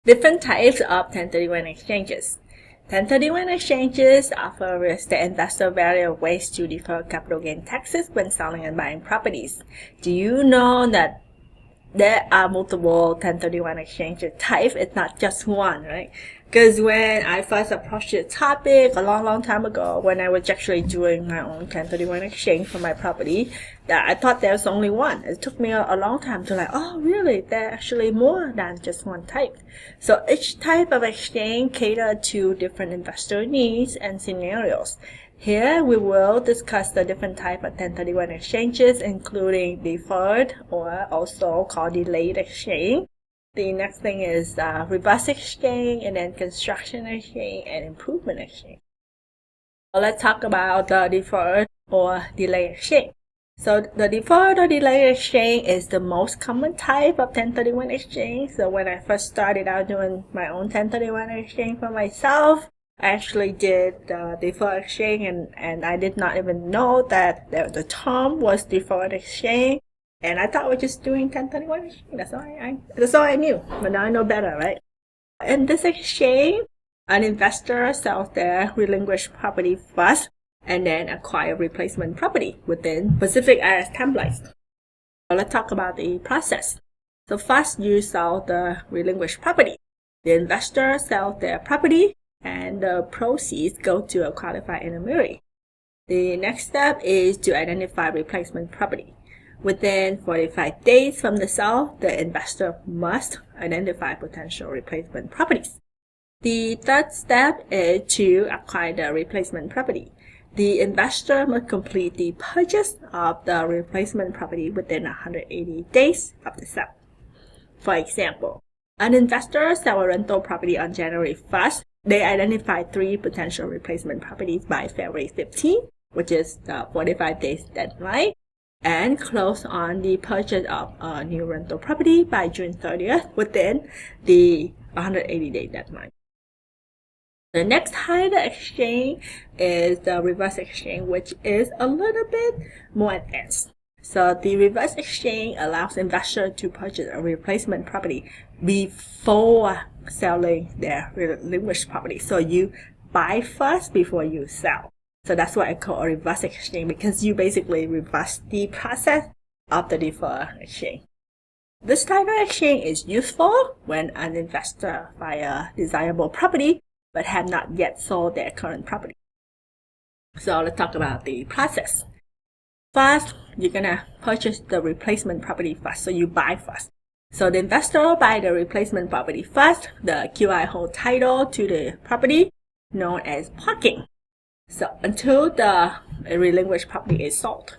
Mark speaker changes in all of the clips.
Speaker 1: Different types of 1031 exchanges. 1031 exchanges offer the investor various ways to defer capital gain taxes when selling and buying properties. Do you know that there are multiple 1031 exchange types? It's not just one, right? Because when I first approached the topic a long time ago, when I was actually doing my own 1031 exchange for my property, that I thought there was only one. It took me a long time to like, oh really, there are actually more than just one type. So each type of exchange caters to different investor needs and scenarios. Here we will discuss the different types of 1031 exchanges, including deferred, or also called delayed exchange. The next thing is reverse exchange, and then construction exchange and improvement exchange. So let's talk about the deferred or delayed exchange. So the deferred or delayed exchange is the most common type of 1031 exchange. So when I first started out doing my own 1031 exchange for myself, I actually did the deferred exchange, and I did not even know that the term was deferred exchange. And I thought we were just doing 1031 exchange. That's all I knew. But now I know better, right? In this exchange, an investor sells their relinquished property first and then acquire replacement property within specific IRS templates. So let's talk about the process. So first, you sell the relinquished property. The investor sells their property and the proceeds go to a qualified intermediary. The next step is to identify replacement property. Within 45 days from the sale, the investor must identify potential replacement properties. The third step is to acquire the replacement property. The investor must complete the purchase of the replacement property within 180 days of the sale. For example, an investor sells a rental property on January 1st. They identify 3 potential replacement properties by February 15th, which is the 45 days deadline, and close on the purchase of a new rental property by June 30th within the 180-day deadline. The next type of exchange is the reverse exchange, which is a little bit more advanced. So the reverse exchange allows investors to purchase a replacement property before selling their relinquished property. So you buy first before you sell. So that's what I call a reverse exchange, because you basically reverse the process of the deferred exchange. This type of exchange is useful when an investor buys a desirable property but have not yet sold their current property. So let's talk about the process. First, you're gonna purchase the replacement property first, so you buy first. So the investor buys the replacement property first. The QI holds title to the property, known as parking. So until the relinquished property is sold.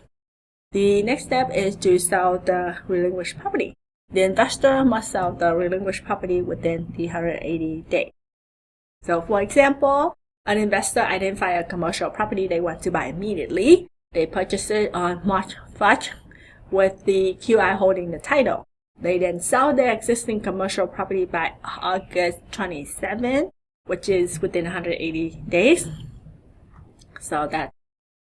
Speaker 1: The next step is to sell the relinquished property. The investor must sell the relinquished property within the 180 days. So for example, an investor identifies a commercial property they want to buy immediately. They purchase it on March 1st with the QI holding the title. They then sell their existing commercial property by August 27, which is within 180 days. So that's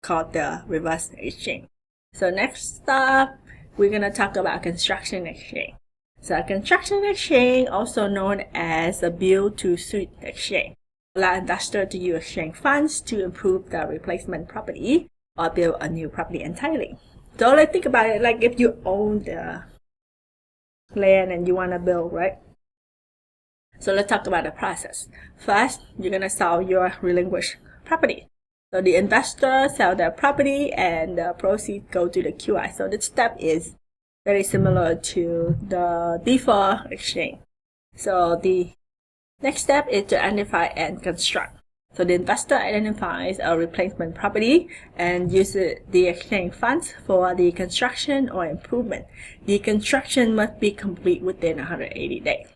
Speaker 1: called the reverse exchange. So next up, we're going to talk about construction exchange. So a construction exchange, also known as a build-to-suit exchange, allows investors to use exchange funds to improve the replacement property or build a new property entirely. So let's think about it like if you own the land and you want to build, right? So let's talk about the process. First, you're going to sell your relinquished property. So the investor sells their property and the proceeds go to the QI. So this step is very similar to the deferred exchange. So the next step is to identify and construct. So the investor identifies a replacement property and uses the exchange funds for the construction or improvement. The construction must be complete within 180 days.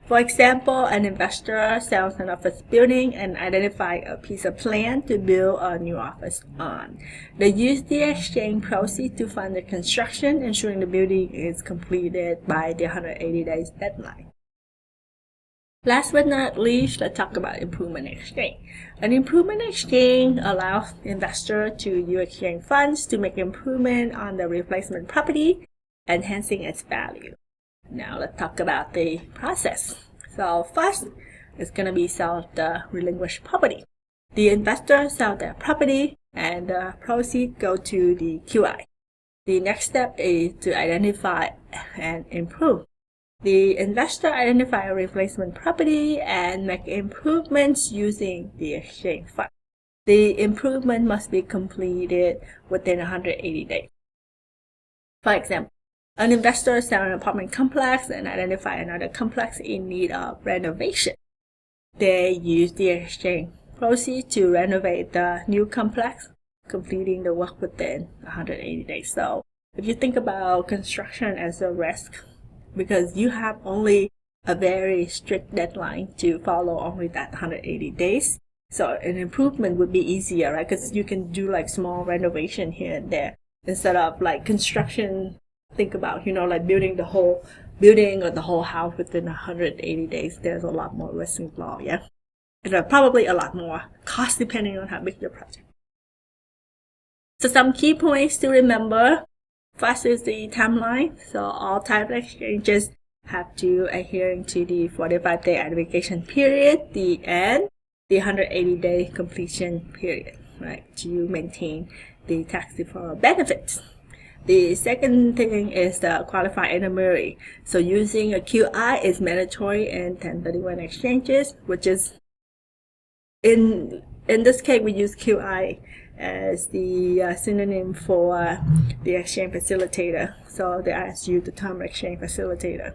Speaker 1: For example, an investor sells an office building and identifies a piece of land to build a new office on. They use the exchange proceeds to fund the construction, ensuring the building is completed by the 180 days deadline. Last but not least, let's talk about improvement exchange. An improvement exchange allows the investor to use exchange funds to make improvement on the replacement property, enhancing its value. Now let's talk about the process. So first, it's going to be sell the relinquished property. The investor sell their property and the proceeds go to the QI. The next step is to identify and improve. The investor identify a replacement property and make improvements using the exchange fund. The improvement must be completed within 180 days. For example, an investor sells an apartment complex and identify another complex in need of renovation. They use the exchange proceeds to renovate the new complex, completing the work within 180 days. So if you think about construction as a risk, because you have only a very strict deadline to follow, only that 180 days. So an improvement would be easier, right? Because you can do like small renovation here and there instead of like construction. Think about, like building the whole building or the whole house within 180 days. There's a lot more risk involved, yeah? And probably a lot more cost depending on how big your project. So some key points to remember. First is the timeline. So all type of exchanges have to adhere to the 45-day identification period, the 180-day completion period, right, to maintain the tax deferral benefits. The second thing is the qualified intermediary. So using a QI is mandatory in 1031 exchanges, which is in this case we use QI as the synonym for the exchange facilitator. So they ask you the term exchange facilitator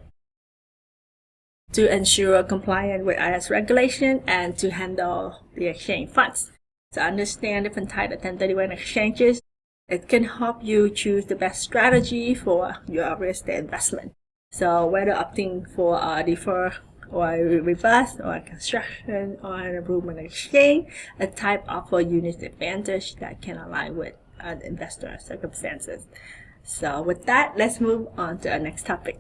Speaker 1: to ensure compliance with IRS regulation and to handle the exchange funds. To understand different types of 1031 exchanges, it can help you choose the best strategy for your real estate investment. So whether opting for a defer or a reverse or a construction or an improvement exchange, a type offer unique advantage that can align with an investor circumstances. So with that, let's move on to our next topic.